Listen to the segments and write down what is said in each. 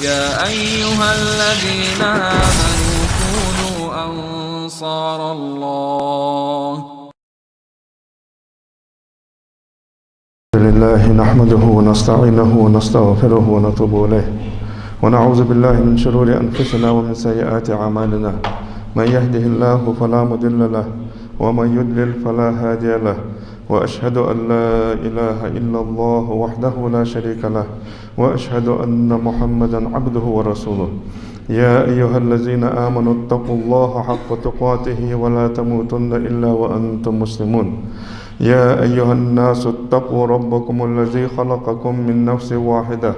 يا أيها الذين آمنوا كونوا أنصار الله. لله نحمده ونستعينه ونستغفره ونتوب إليه ونعوذ بالله من شرور أنفسنا ومن سيئات أعمالنا. من يهده الله فلا مضل له ومن يضلل فلا هادي له، وأشهد أن لا إله إلا الله وحده لا شريك له، وأشهد أن محمدا عبده ورسوله. يا أيها الذين آمنوا اتقوا الله حق تقاته ولا تموتن إلا وأنتم مسلمون. يا أيها الناس اتقوا ربكم الذي خلقكم من نفس واحدة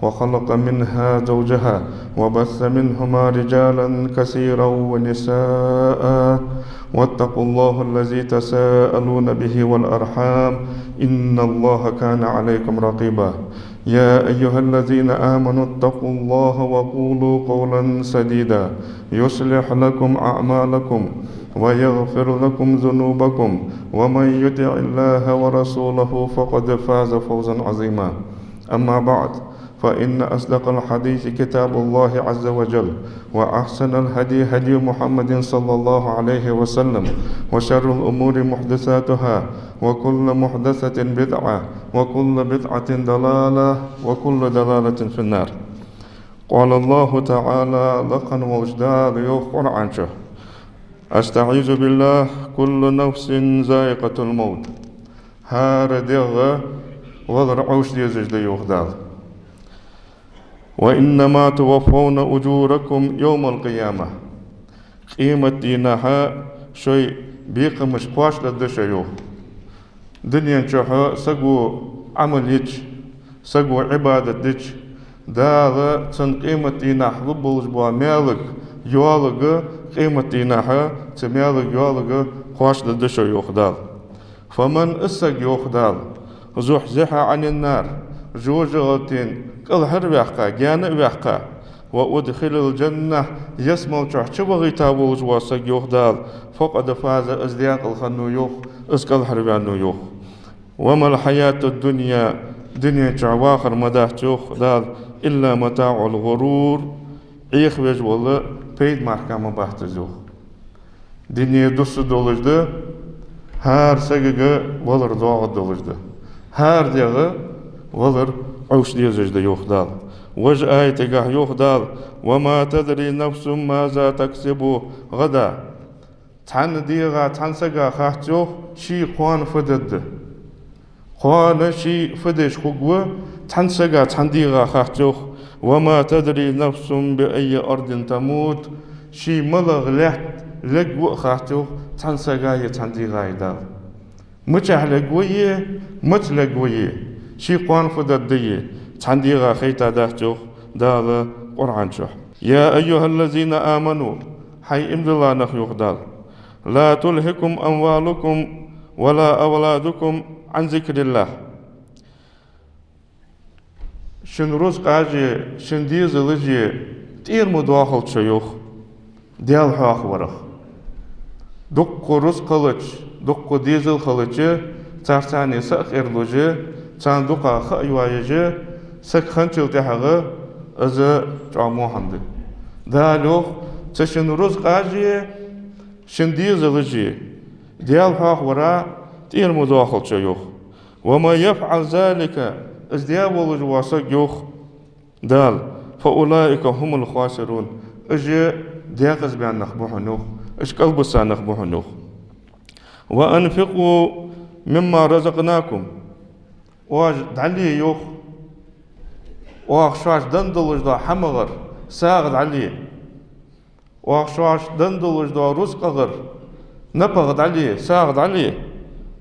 وخلق منها زوجها وبث منهما رجالا كثيرا ونساء، واتقوا الله الذي تساءلون به والأرحام إن الله كان عليكم رقيبا. يا أيها الذين آمنوا اتقوا الله وقولوا قولا سديدا يصلح لكم أعمالكم ويغفر لكم ذنوبكم، ومن يطع الله ورسوله فقد فاز فوزا عظيما. أما بعد، فإن أصدق الحديث كتاب الله عز وجل، وأحسن الهدي هدي محمد صلى الله عليه وسلم، وشر الأمور محدثاتها، وكل محدثة بدعة، وكل بدعة ضلالة، وكل ضلالة في النار. قال الله تعالى لقن وجدال يقرعن شه أستعيذ بالله كل نفس ذائقة الموت. هار دغ والرعوش ديزج دي يغدال، وإنما توفون أجوركم يوم القيامة. قيمة دينها شيء بيقمش قواش لدشيو دنيا نشوها سقو عمل هيج سقو عبادة ديج داغ تن قيمة دينها ربوز بوا مالك يوالغ قيمة دينها تمالغ يوالغ قواش لدشيو يخدال. فمن اسق يخدال زحزح عن النار جوجغتين كل هربحكا جان بحكا وأدخل الجنة يسمع تحشبغي تابوز واسق يخدال فقد فاز ازدياق الخنو يخ اسكال هربانو يخ. وما الحياة الدنيا دنيا تعواخر مداح يخدال إلا متاع الغرور عيخ بيج والله بيد محكمة باحتزوخ. دنيا دوس دولجده هار سقق ولر دوغ دولجده هار ديغه ولر عوش ديزج دي يخدال. وج آيتقه يخدال وما تدري نفس ماذا تكسب غدا. تان ديغا تان سقا خاحتوخ شي قوان فدد قوان شي فدش خقوه تان سقا تان ديغا خاحتوخ. وما تدري نفس بأي أرض تموت شي ملغ لحت لقوة خاحتوخ تان سقا يتان ديغا يدال. مجح لقوية مت لقوية شي قوان فدد دي تان ديغا خيتا داحتوخ دال قرآن شوح. يا أيها الذين آمنوا حي امد الله نخيوخ دال لا تلهكم أموالكم ولا أولادكم عن ذكر الله. شن رزق عجي شن ديز لجي تير مدواخل شيوخ ديال حاخ ورخ دق رزق خلج دق ديزل خلج تارتاني سأخ إرلوجي تان دقا خأيوايجي سك خنشل تحغ أزا جامو حمد دالوخ تشن رزق عجي شن ديز لجي ديال حاخ ورا تير مدواخل شيوخ. وما يفعل ذلك ازدياب والجواسق يوخ دال فأولئك هم الخاسرون. اجي دياغز بيان نخبوح نوخ اش قلبسا نخبوح نوخ. وأنفقوا مما رزقناكم واج دعلي يوخ واخ شواش دندلج دا حمغر ساغد علي واخ شواش دندلج دا رزقغر نبغد علي ساغد علي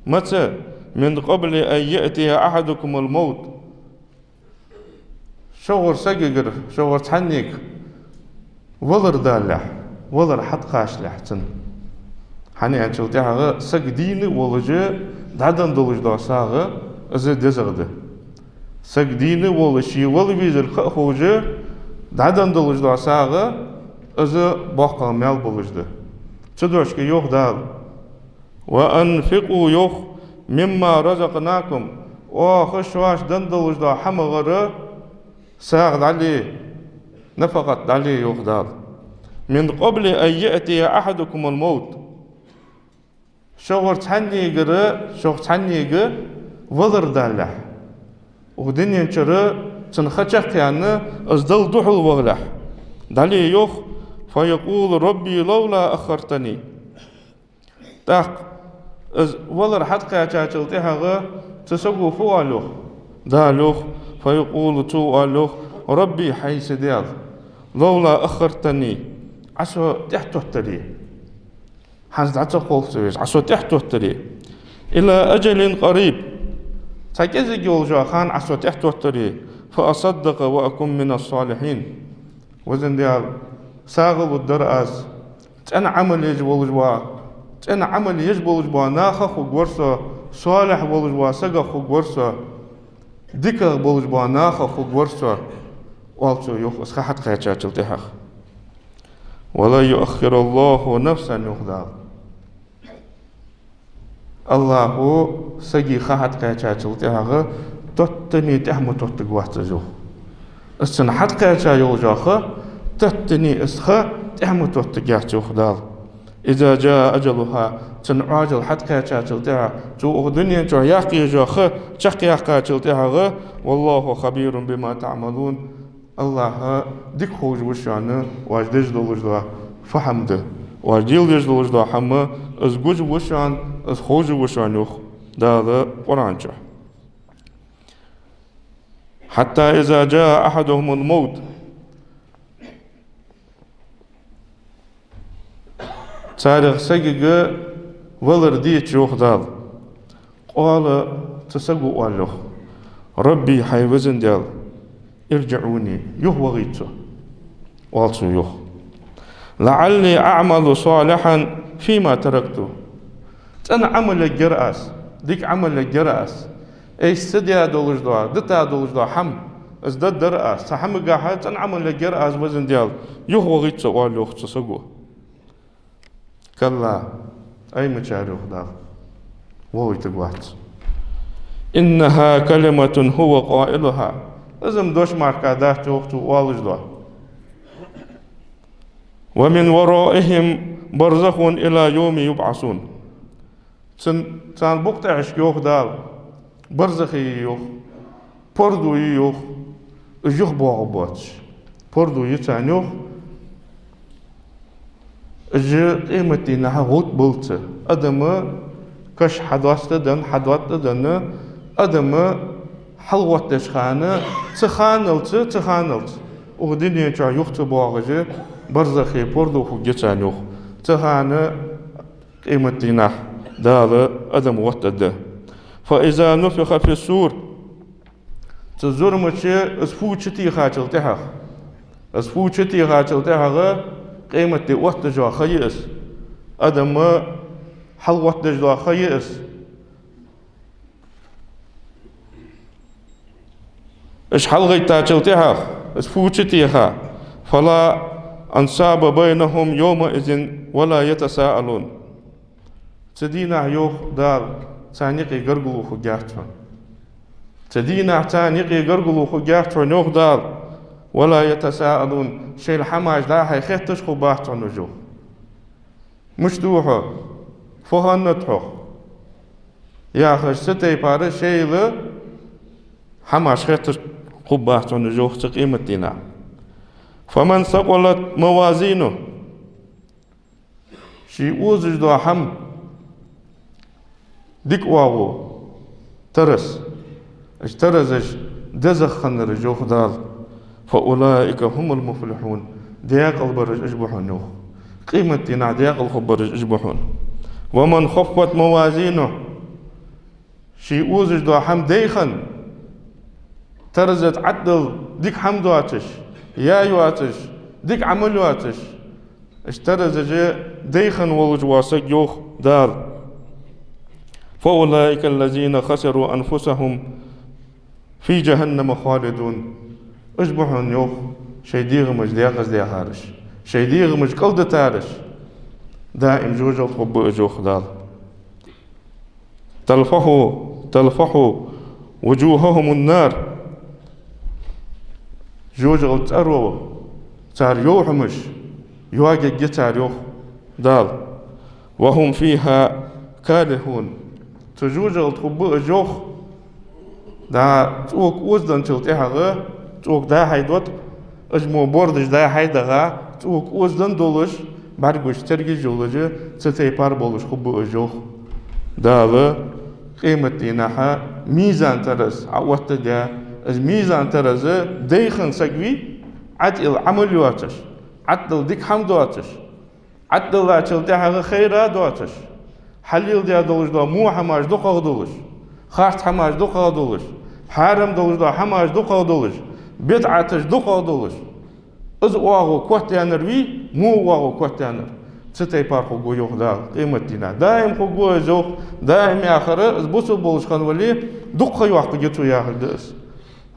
متى من قبل أن يأتي أحدكم الموت. شغر سقيقر شغر تحنيك ولر دالح ولر حد قاش لحتن حني عن شلتها سق ديني ولجي دادن دولج دا ساغ ازي دزغده سق ديني ولشي ولبيزر خوجي دادن دولج دا ساغ ازي باقا مال بولجده تدوشك يوخ دال. وأنفقوا يوخ مما رزقناكم وخشواش دندلج دا حمغر ساغد علي نفقت عليه يغدال من قبل أن يأتي أحدكم الموت شغر تحنيغ وذر دالح ودنيا شر تنخشق يعني أزدل دحل وغلح دالي يوخ فيقول ربي لولا أخرتني تاق ولر حتى تشلتها تسقو فوالوخ دالوخ فيقول توالوخ ربي حيث ديال لولا أخرتني عسو تحته التري حانز عسو قول سويش عسو تحته التري إلى أجل قريب تاكيزي جول خان عسو تحته التري فأصدق وأكون من الصالحين وزن ديال ساغل الدرأس تأنا عمل يجبول جوا تأنا عمل يجبول جوا ناخا خو غورسا صالح بول جوا ساغا خو غورسا ديكا بول جوا ناخا خو غورسا والتو يوخ اسخحت خياتشاتل تحخ ولا يؤخر الله نفسا يخدع الله سجي خحت خياتشاتل تحخ تتني تحمو تتقوات جو السن حد خياتشا يوجاخ تتني اسخا تحمو تتقوات يخدع إذا جاء أجلها تنعاجل حد خياتشاتل تحخ جو الدنيا جو يحكي جاخ تحكي خياتشاتل تحخ والله خبير بما تعملون الله ديك خوج وشانه واجدج دولجدا فهمده واجديل دولجدا حما از گوج وشان از خوج وشانوخ دا قرانچه حتى إذا جاء أحدهم الموت تاريخ سجق ولر ديت يوخ دال قال تسقوا والله ربي حيوزن دال ارجعوني يوه وغيتو والتو يوه لعلي أعمل صالحا فيما تركته أنا عمل الجرأس ديك عمل الجرأس إيش سديا دولج دوا دتا دولج دوا حم ازداد درأس تحم قاحت أنا عمل الجرأس وزن ديال يوه وغيتو والله تسقوا كلا أي مشاريخ دال وغيتو إنها كلمة هو قائلها لازم دوش ماركا داش وقتو والج دوا ومن ورائهم برزخ إلى يوم يبعثون تان بوقت عشق يوخ دال برزخي يوخ بردو يوخ يوخ بوغباتش بردو يتان يوخ جي قيمتي نها غوت بلت أدم كش حدوات دن أدم حلوات تشخانة تخانلت وغدين ينجع يوخت بوغجي برزخي بردو خو جتان يوخ تخانة قيمتي نح دال أدم وطد فإذا نفخ في السور تزورمتشي اسفوچتي خاچل تحخ اسفوچتي خاچل تحخ قيمتي وطجوا خيئس أدم حل وطجوا خيئس إش حلغي تاچل تحخ اسفوچتي خا فلا أنساب بينهم يومئذ ولا يتساءلون تدينا يوخ دار تانيقي غرغلو خو جاهتون تدينا تانيقي غرغلو خو جاهتون يوخ دار ولا يتساءلون شيء الحماج لا هي خيتش خو باهتون وجو مش دوحو فهنتحو يا خش ستي بار شيء ل حماش خيتش خو باهتون وجو قيمتنا فمن ثقلت موازينه شي اوزج دو حم ديك واغو ترس اشترزش دزخن رجوخ دال فأولئك هم المفلحون دياق البرج اجبحون قيمة دينا دياق الخبرج اجبحون ومن خفت موازينه شي اوزج دو حم ديخن ترزت عدل ديك حمدواتش يا يواتش ديك عمل واتش اشترزج ديخن والجواسك يوخ دار فأولئك الذين خسروا أنفسهم في جهنم خالدون اجبحون يوخ شيديغ مج دياغز دياغارش شيديغ مج قلد تارش دائم جوجل خب اجوخ دال تلفح وجوههم النار جوجل تأرو تار يوحمش يواجه جتار يوح دال وهم فيها كارهون تجوجل تخبو جوخ دا توك وزدن تلتها توك دا هيدوت اجمو بوردش دا هيدغا توك وزدن دولش برگوش ترگی جولجه تتای پار بولش خبو جوخ دال قيمتي نحا ميزان ترز عوضت دا از ميزان ترز ديخن سقوي عدل عمل يواتش عدل ديك حمد واتش عدل لا تلتها خيرا دواتش حليل دا دولش دا مو حماش دوقا دولش خارت حماش دوقا دولش حرم دولش دا حماش دوقا دولش بدعتش دوقا دولش از واغو كوتانر مو واغو كوتانر ستای پار خوگو یوخ دا قیمتینا دائم خوگو زوخ دائم آخره از بوسو بولش خان ولی دق وقت جتو ياخل دس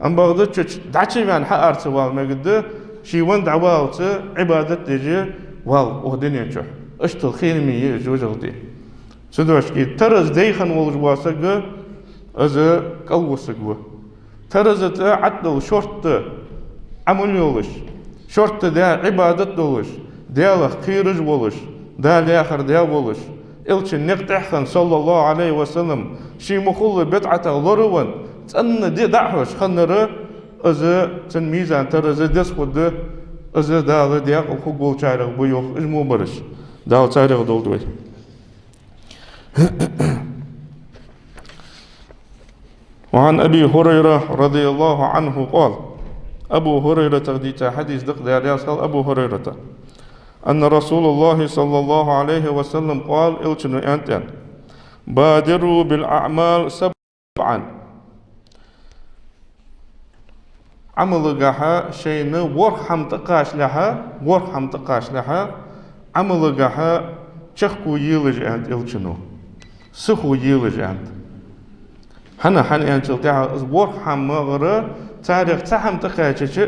ام بغدا تش دعشي من حق ارت وال مجد شي وند عوالت عبادة تجي وال وهدني تش اشتل خير مي جوجل دي سدوش كي ترز ديخن ولج واسق از قوسق ترز عدل شرط عمل يولش شرط ده عبادة دولش ديالخ خيرج بولش دا لاخر ديال بولش إلشن نقطعخن صلى الله عليه وسلم شي مخول بدعة ضروا تأن دي دعوش خنر از تن ميزان تر از دس خود از دا ديال الخقول شارع بيوخ اجمو برش دا شارع دول دوي وعن أبي هريرة رضي الله عنه قال أبو هريرة تغديت حديث دق ديال أبو هريرة أن رسول الله صلى الله عليه وسلم قال إلشنو أنتن بادروا بالأعمال سبعا عمل جها شيء ورحم تقاش لها عمل جها شخو يلج أنت إلشنو سخو يلج أنت هنا أنت تلتها ورحم مغرى تاريخ تحم تقاش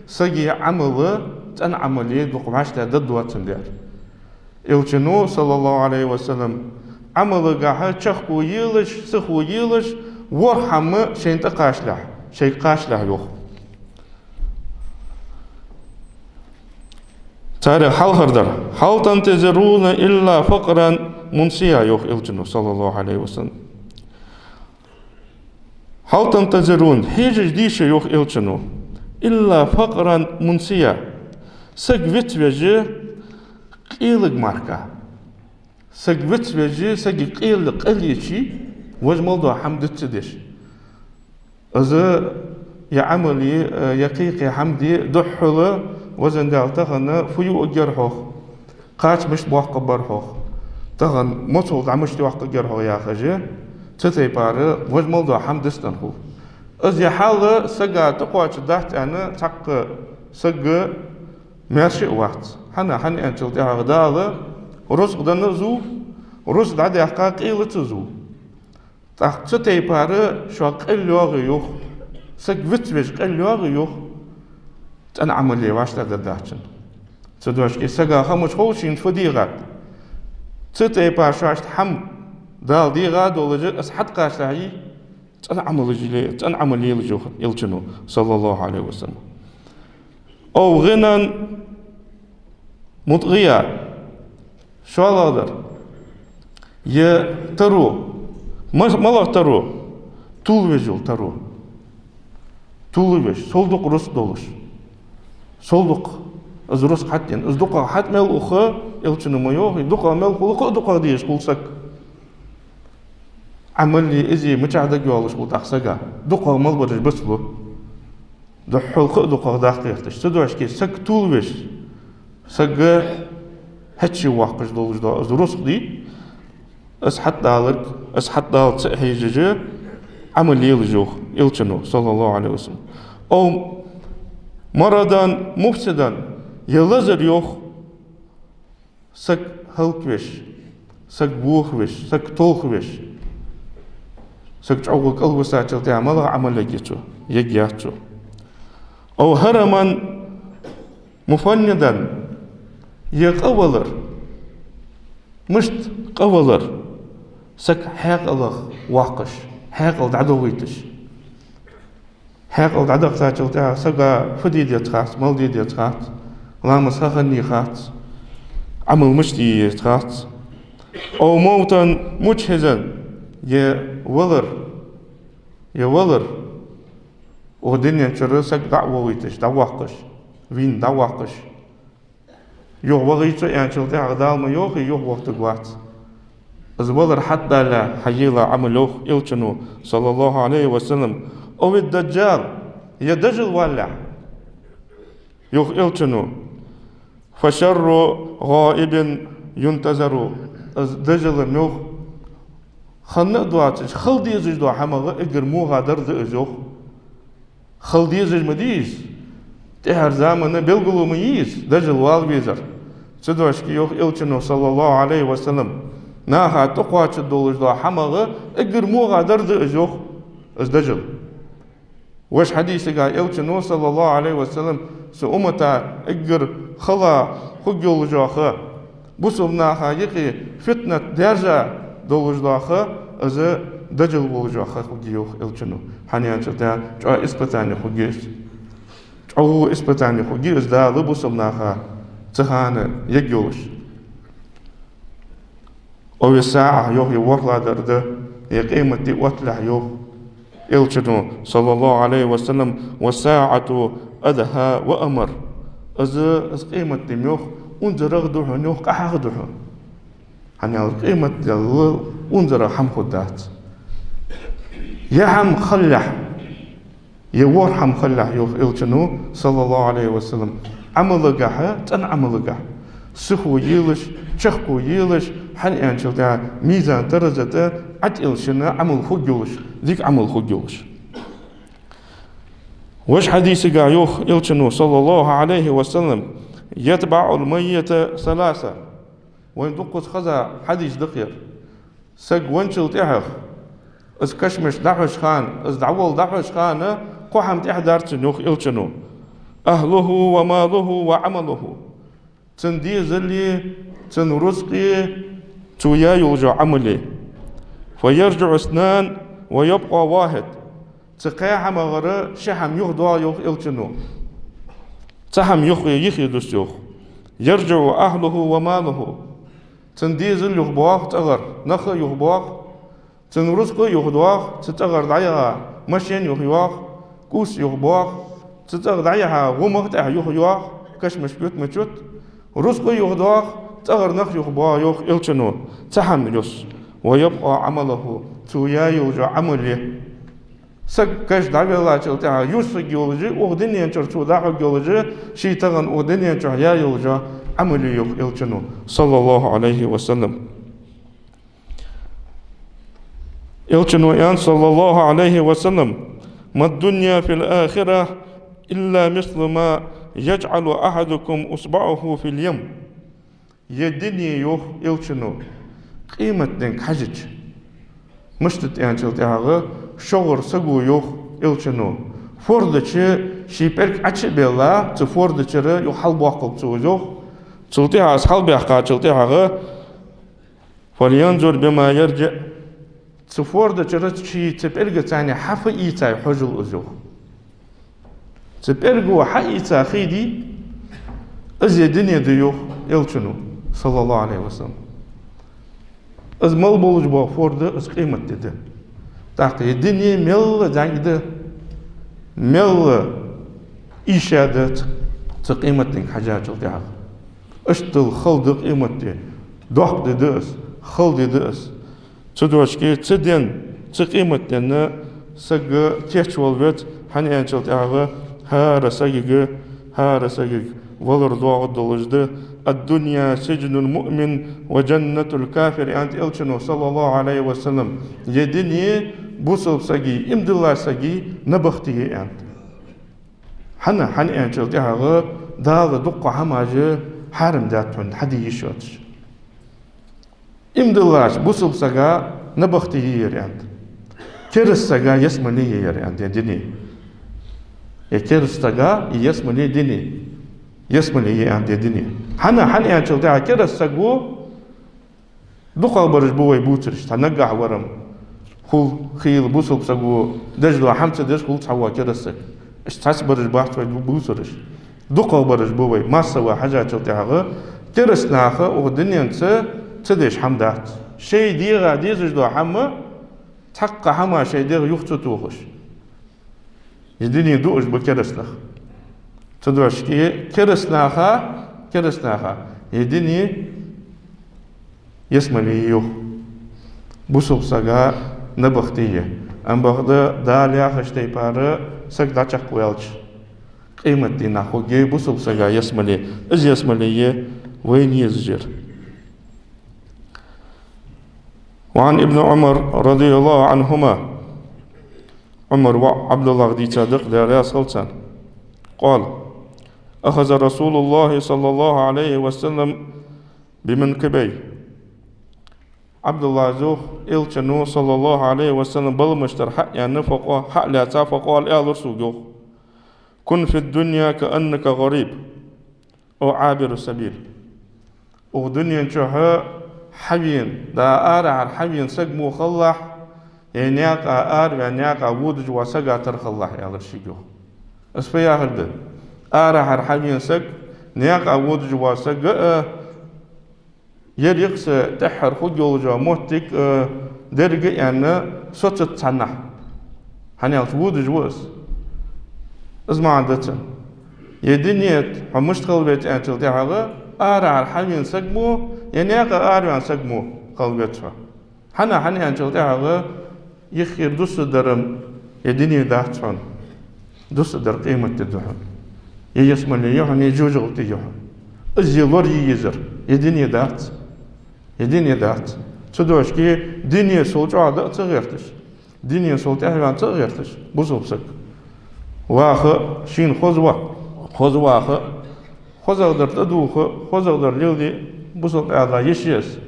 سجي عمل تن عملية بقماش تعدد واتندير إلشنو صلى الله عليه وسلم عمل جها شخو يلج سخو يلج ورحم شيء تقاش له شيء قاش له يوخ تاريخ حال هردر هل تنتظرون إلا فقرا منسيا يوخ إلشنو صلى الله عليه وسلم هل تنتظرون هيج جديش يوخ إلشنو إلا فقرا منسيا سجفت بيجي قيلق ماركا سجفت بيجي سجي قيلق قليشي وجمال دو حمد تدش إذا يعملي يقيقي حمدي دحله وزن دال تغن فيو أجرحه قاش مش بوق برحه تغن مطول عمش توق جرحه يا خجي تتي بار وجمال دو حمد استنخو إذا حال سجا تقوى تدحت أنا تق سجى ماشي وقت حنا أنتل ده غدالة رزق دنزو رزق ده حقاق إيه لتزو تحت تتي بار شو قل يوغيوخ سجفت بيش قل يوغيوخ تن عملي واش تدداتن تدوش كي سجا خمش خوشين فديغات تتي بار شاش حم دال ديغات ولا جت أسحت قاش لهي تن عملي لجوخ يلجنو صلى الله عليه وسلم أو غنى مطغية شو هذا يترو ما ترو طول وجل ترو طول وجه صلدق رس دولش صلدق از رس حتين از دقة حت مال أخا يلشنو ما يوه دقة مال خلق دقة ديش خلصك عملي إزي متعدق يوالش قلت أحسقا دقة مال برج بس له ده حلقة دقة دقيقتش تدوش كي سك طول وش سك هتشي واقش دولش ده از رس دي أس حتى دالك هيجي عمل يلجوخ يلشنو صلى الله عليه وسلم أو مرضا مفسدا يلزر يوخ سك هلكوش سك بوخوش سك طولخوش سك تعوق قلب ساتل تعمل عمل يجياتو أو هرما مفندا يقولر مشت قولر سك حاق الله واقش حاق العدويتش حاق العدو ساتل تاع سكا فديد يتخاط مال ديد يتخاط لامس خخني خات عمل مشتي خات أو موتا مجهزا يا ولر ودنيا شرسك دعوة ويتش دعوقش وين دعوقش يوه وغيت يعني شلتي عقدال ما يوه وقت قوات از ولر حتى لا حيلا عملوه إلشنو صلى الله عليه وسلم أو الدجال يدجل ولا يوه إلشنو فشر غائب ينتظر از دجل ميوه خلنا دواتش خل ديزج دو حمغ اگر مو غادر دزوخ خل ديزج مديز تهر زمانه بلغلو ميز دجل والبيزر سدوشكي يوخ إلشنو صلى الله عليه وسلم ناها تقواتش دولج دو حمغ اگر مو غادر دزوخ از دجل وش حديث قال إلشنو صلى الله عليه وسلم سأمتا اگر خلا خجول جاخه بسمناها يقي فتنة درجة دولج داخه از دجل بولج آخه خجيوخ إلشنو حنيان شتا جا إسبتاني خجيس جاو إسبتاني خجيس دا لبسمناها تهانه يجولش أو الساعة يوه يوخلا درده يقيمة دي وطلع يوه إلشنو صلى الله عليه وسلم والساعة أدها وأمر از قيمة دي ميوخ انزرغ دوحو نيوخ كحاق دوحو هنيا قيمة دي انزرغ حم خدات يا حم خلح يوار حم خلح يوخ إلشنو صلى الله عليه وسلم عمل قاحة تن عمل قاح سخو يلش شخو يلش حني أنشل دا ميزان درجة عد إلشنا عمل خجولش ذيك عمل خجولش وش حديث قا يوخ إلشنو صلى الله عليه وسلم يتبع الميت ثلاثة وين دقص خزا حديث دقير سق وانشل تحخ از كشمش دحوش خان از دعوال دحوش خان قوحم تحدارت يوخ إلشنو أهله وماله وعمله تندي زلي تن رزقي تويا يرجع عملي فيرجع اثنان ويبقى واحد تقاح مغرى شحم يخضع يوخ إلشنو تحم يخي دوس يوخ يرجع أهله وماله تندي زل يخبواخ تغر نخ يخبواخ تن رزق يخضواخ تتغر دعيها مشين يخيواخ كوس يخبواخ تتغر دعيها غمغ تأه يخيواخ كشمش بيوت مجوت رزق يخضواخ تغر نخ يخبوا يوخ إلشنو تحم يوس ويبقى عمله تويا يرجع عملي سكش دعوة الله تلتها يوسف جيولوجي أغدني أنشر توداع جيولوجي شي تغن أغدني أنشر يا يرجع عملي يوخ إلشنو صلى الله عليه وسلم إلشنو يان صلى الله عليه وسلم ما الدنيا في الآخرة إلا مثل ما يجعل أحدكم أصبعه في اليم يدني يوخ إلشنو قيمة دينك حجج مشتت يعني تلتها شغر سقو يوخ إلشنو فوردتش شيبرك عتش بيلا تفوردتش يوخ حلب واقل تسوزوخ تلتها أصحال بيحقا تلتها فلينظر بما يرجع تفوردتش شي تبرق تاني حفا إيتاي حجل أزوخ تبرق وحا إيتا خيدي أزي دنيا ديوخ إلشنو صلى الله عليه وسلم از مال بولج با فورده از قیمت دیده تاقی دنیا مل جنگده مل ایشاده تقیمت دینگ حاجات التعب اشتل خلد قیمت دی دوح دیده اس خلد دیده اس تدوش کی تدین تقیمت دینه سگ تیچ والبت هنی انچل تعب ها رساگی ولر دوغ دولجده الدنيا سجن المؤمن وجنة الكافر أنت إلشنو صلى الله عليه وسلم يدني بوصل سجي إمد الله سجي نبختي أنت حنا أنت التها دال دق حماجة حرم داتون حدي يشوتش إمد الله بوصل سجا نبختي أنت كرس سجا يسمني أنت يدني كرس سجا يسمني دني يسمني عند الدنيا حنا أنت التها كرس سجو دقل برج بوي بوترش تنقع ورم خل خيل بوصل سجو دجلو حمسة دج خل تحوا كرس سج اشتاس برج بحث بوترش دقة برج بوي ما سوى حاجات تلتها ترسناها ودنيا تدش حمدات شيء ديغا ديزج دو حما تحقق حما شيء ديغ يخطو توخش يدني دوش بكرسناخ تدوش كي كرسناها يدني يسمى يو بوسوب ساقا نبختية أم بغدا داليا خشتي بارا ساق داچق ويلش قيمة دينا خوغي بوسوب ساقا يسمى إز يسمى وين يزجر. وعن ابن عمر رضي الله عنهما عمر وعبد الله دي صادق داريا سلطان قال أخذ رسول الله صلى الله عليه وسلم بمنكبي عبد الله زوخ إلشنو صلى الله عليه وسلم بالمشتر حق يعني فقال حق لا فقال يا رسول كن في الدنيا كأنك غريب أو عابر السبيل ودنيا جها حبين دا آر على حبين سجمو خلح ينياق آر وينياق عود جوا سجا ترخلح يا رشيجو اسفيا هذا آر على حبين سج نياق عود جوا سجا يريقس تحر خجول جوا موتك درجة يعني صوت تصنع هني عود جواس اسمع عندك يدنيت همشتغل بيت أنتل تهاجا آر على حبين سجمو ينياق آر عن سجمو قلبتها هني أنتل تهاجا يخير دوس درم يدني دهتون دوس در قيمة الدهون يسمى لي يوحنا يجوج غلطي يوحنا الزيلور ييزر يدني دهت تدوش كي دنيا سولجو عدا تغيرتش دنيا سولجو عدا تغيرتش بوزوبسك واخ شين خذ أقدر تدوخ خذ أقدر ليودي بوزوب عدا يشيس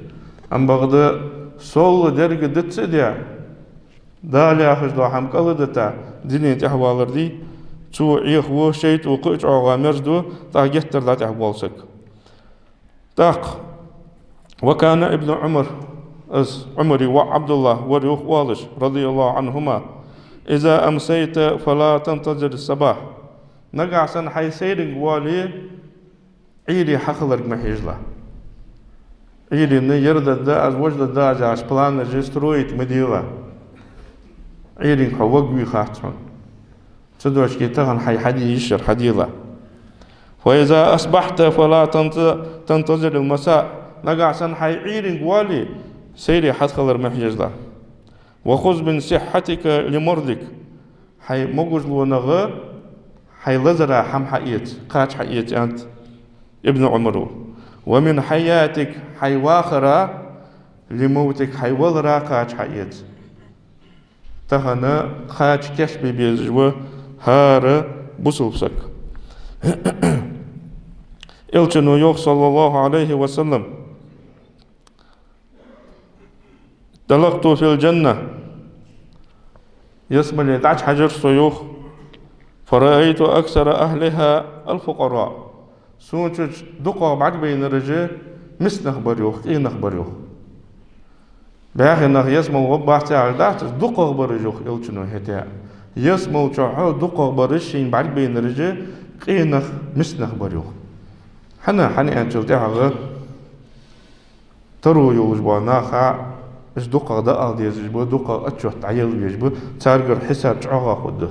أم بغدا سول درجة دتسديا دالي أخذ لو حم كلدتا دنيا تحوالر دي تو عيخ و شيت وقيت عوامر دو تاجتر لا تحوالسك تاق وكان ابن عمر عمري وعبد الله وريوخ والش رضي الله عنهما إذا أمسيت فلا تنتظر الصباح نقع سن حي سيرك والي عيري حخلرك محيجلا عيري نيرد دا وجد دا جاش بلان جسترويت مديلا عيري حوق خاتون تدوش كي تغن حي حدي يشر حديلا وإذا أصبحت فلا تنتظر المساء نقع سن حي عيري والي سيري حخلر محيجلا وخذ من صحتك لمرضك حي مغز لونغ حي لزرا حم حقيت قاش حقيت أنت ابن عمر ومن حياتك حي واخرة لموتك حي ولرا قاش حقيت تهنا قاش كشبي بيزجو هار بوسوبسك إلتنو يوخ صلى الله عليه وسلم دلقت في الجنة يسمى لي دعش حجر سيوخ فرأيت أكثر أهلها الفقراء سونش دقا بعد بين الرجال مس نخبر يوخ إيه نخبر يوخ باخي نخ يسمى وباح تعال دعش دقا خبر يوخ إلتنو هتا يسمى وشاحو دقا خبر شين بعد بين الرجال إيه نخ مس نخبر يوخ حني أنشل تعال ترو يوجبا ناخا إيش دقة ده أرض يجبو دقة أشوف تعيل يجبو تارجر حساب تعاقه خده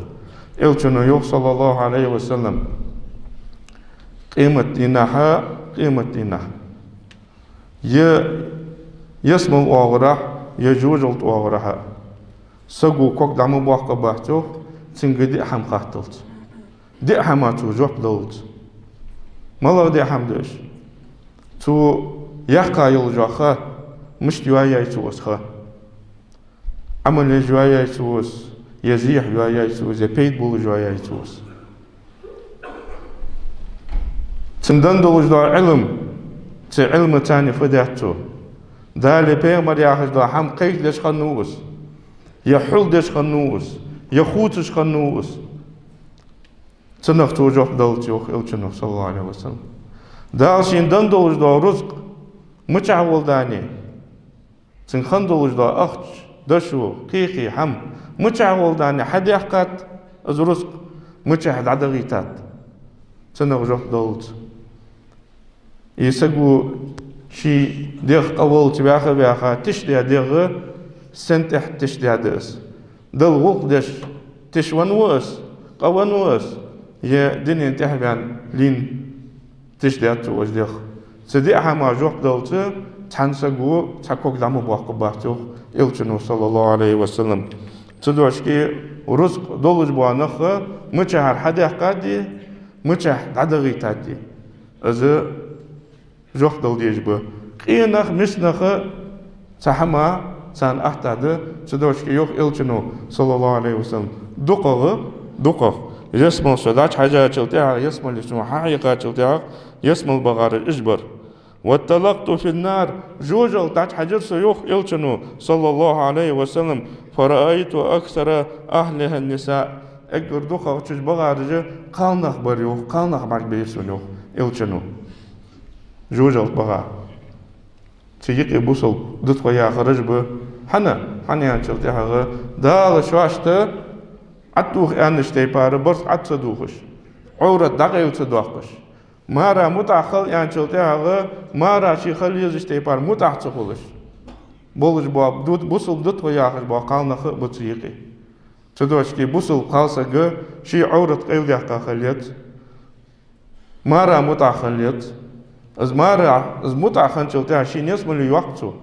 إلشنا يوح صلى الله عليه وسلم قيمة دينها يسمو أغرى يجوز الأغرى سجو كوك دعمو باق بحثه تنقدي أحم خاتلت دي أحماتو جوب دولت مالا دي أحم دوش تو يحقا يلجاخا مش جوايا يسوس خا عمل جوايا يسوس يزيح جوايا يسوس يبيت بول جوايا يسوس تندن دولج دا علم علم تاني فداتو دالي بيغمر ياخذ دا حم قيت ليش خنوس يحل ديش خنوس يخوتش خنوس تنختو جوف دولت يوخ إلشنو صلى الله عليه وسلم دالشين دن دولج دا رزق متعول داني تنخن دولج دا أخش دشو قيقي حم متعول داني حد يحقات از رزق متعهد عدغيتات تنغجح دولت يسقو شي ديغ أول تباخا بياخا تشدي ديغ سنتح تشدي ديس دل وق دش تشوان وس قوان وس يا دنيا تحبان لين تشدي توج ديغ سدي أحما جوح دولت تحنسقو تحكوك دامو بواق باحتوخ إلتنو صلى الله عليه وسلم تدوشكي ورزق دولج بوانخ مچهر حديح قادي مچه دادغي تادي از جوح دول ديجبو قينخ مسنخ تحما سان أحتاد تدوشكي يوخ إلتنو صلى الله عليه وسلم دقغ يسمى صداج حاجة تلتها يسمى لسمو حقيقة تلتها يسمى البغار الإجبر والتلقط في النار جوجل تاج حجر سيوخ إلتنو صلى الله عليه وسلم فرأيت أكثر أهلها النساء أكبر دقغ تجبغار قالنخ بريوخ قالنخ معك بيسونيوخ إلتنو جوجل بغا تيجي بوصل دتوا يا خرج به حنا تلتها دال شواشته عطوخ أنشتي بار برس عتصدوخش عورة دقيق تصدوخش مارا متأخل يعني شلتها مارا شي خلي يزشتي بار متأخلش بولش باب دود بوصل دوت وياخش با قالنخ بتصيقي تصدوش كي بوصل قالسق شي عورة قيل يحقا خليت مارا متأخليت از مارا از متأخل شلتها شي نسمو اللي يوقتو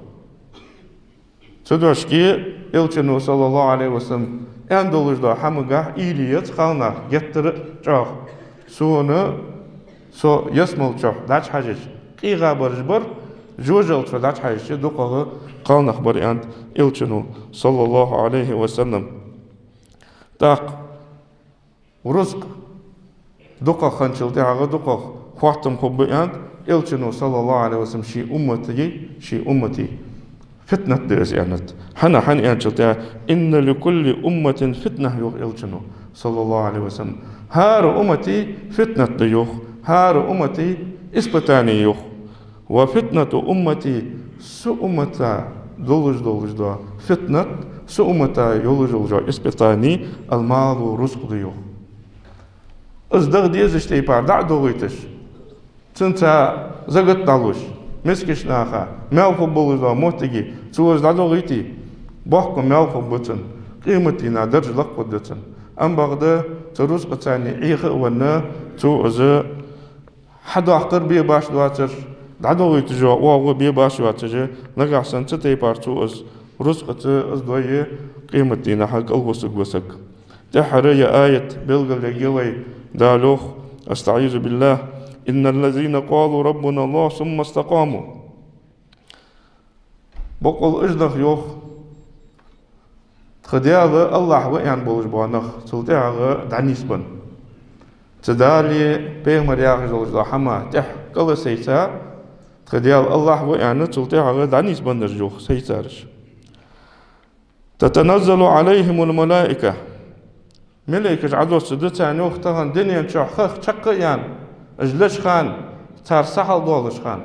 تصدوش كي إلتنو صلى الله عليه وسلم أندولجدا حمقا إليت خالنا يتر جاخ سونا سو يسمل جاخ داش حاجج قيغا برجبر جوجل شو داش حاجج دوقه قالنا خبر أند إلتنو صلى الله عليه وسلم تاق ورزق دوقه خنشل تاغا دوقه خواتم خب أند إلتنو صلى الله عليه وسلم شي أمتي فتنة درس يعني حنا يعني إن لكل أمة فتنة يوخ إلجنو صلى الله عليه وسلم هار أمتي فتنة يوخ هار أمتي إسبتاني يوخ وفتنة أمتي سؤمتا دولج دا فتنة سؤمتا يولج إسبتاني المال ورزق يوخ أصدق ديزش تيبار دع دوغيتش تنتا زغت دالوش مسكش ناخا مالفو بولزا موتيجي تسوز دادو غيتي بوحكو مالفو بوتن قيمتي نادرج لق ودتن أم بغدا تروس قتاني إيخ ونا توز حدو أحقر بي باش دواتر دادو غيتي جو واغو بي باش دواتر لغا حسن تتي بارتو أز رزقة أز دوية قيمتي نحق الغسق وسق تحرى يا آية بلغ لجيوي دالوخ أستعيذ بالله إن الذين قالوا ربنا الله ثم استقاموا بقول إجدخ يوخ تخدياغ الله وإعن بولج بوانخ تلتاغ دعنيسبن تدالي بيغمر ياغ جلج حما تح قل سيسا تخدياغ الله وإعن تلتاغ دعنيسبن نرجوخ سيسارش تتنزل عليهم الملائكة ملائكة عدو سدتان يوخ تغن دنيا شخخ شقيان أجلش خان تار سحل دولش خان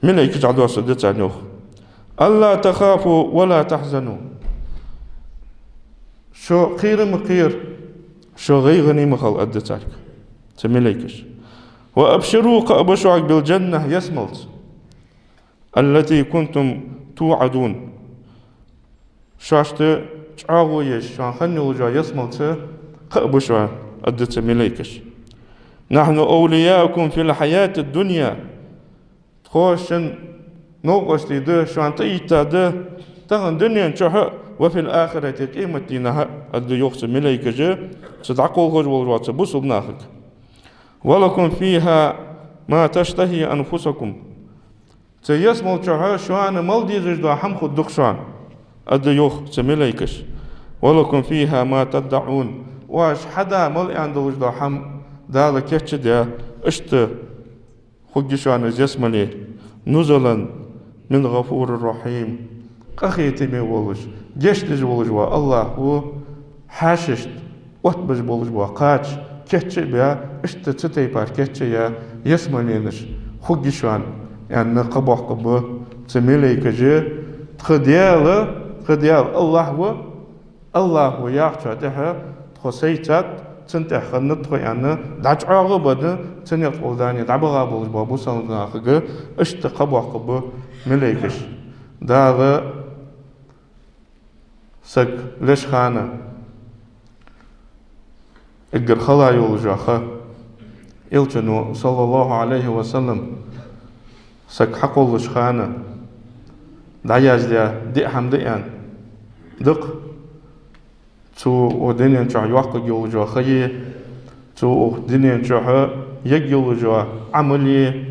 ملائكة عدو سدتان يوخ ألا تخافوا ولا تحزنوا شو قير مقير شو غي غني مخل أدتالك تملائكش وأبشروا قأبشعك بالجنة يسملت التي كنتم توعدون شاشت شعاغو يش شان خنو جا يسملت قأبشعك أدت ملائكش نحن أولياؤكم في الحياة الدنيا تخوشن نوغشتي ده شان تيتا ده تغن دنيا نشوها وفي الآخرة قيمة دينها أدو يوخس ملائكة ستعقل خج والجوات بوصل ناخك ولكم فيها ما تشتهي أنفسكم تيسمو تشوها شوان مالدي زجدا حمخ الدخشان أدو يوخس ملائكش ولكم فيها ما تدعون واش حدا مال عندوش دا حم دال كيتش دا اشت خجشان جسمني نزلا من غفور الرحيم قخيتي مي ولش جشتج ولش وا الله هو حاششت وتبج ولش وا قاش كيتش بيا اشت تتي بار كيتش يا يسمنينش خجشان يعني قبح قب تميلي كجي خديال الله هو ياخذها تخسيتات تنتح خنط يعني دعج عقبة تنيت قولداني دعبغا بولج بابو سالنا خجى اشتقبوا عقبة مليكش داغ سك ليش خانة اجر خلا يولجاخه إلتنو صلى الله عليه وسلم سك حقولش خانة دعياز ليا دي حمديان دق تو ودنيا جا يوقع يولجا خيه تو ودنيا جا يجولجا عملي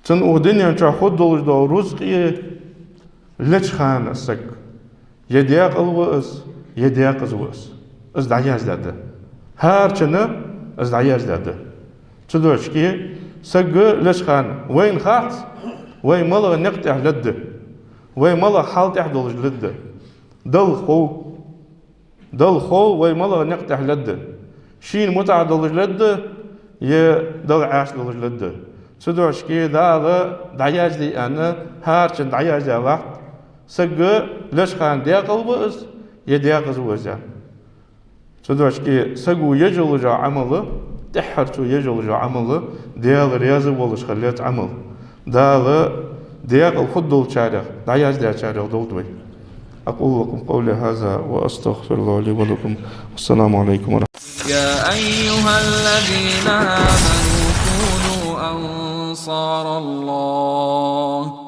تن ودنيا جا خود دولجا رزقي ليش خانة سك يديق الوأس يديق الوأس از دعياز لده هارچنه از دعياز لده تدوش كي سك ليش خانة وين خات وين ملا نقطع لده وين ملا حالت احدولج لده دل خو وين ملا نقطع لده شين متعدلج لده يه دل عاش دلج لده تدوش كي دعياز لي انا هارچن دعياز لده سك ليش خان ديق الوأس يديق الوأس تدوش كي سقو يجلجا عمله تحرتو يجلجا عمله ديال رياضي ولش خليت عمل دال ديال الخدول شارع دعياز ديال شارع دولدوي أقول لكم قولي هذا وأستغفر الله لي ولكم والسلام عليكم ورحمة الله. يا أيها الذين آمنوا كونوا أنصار الله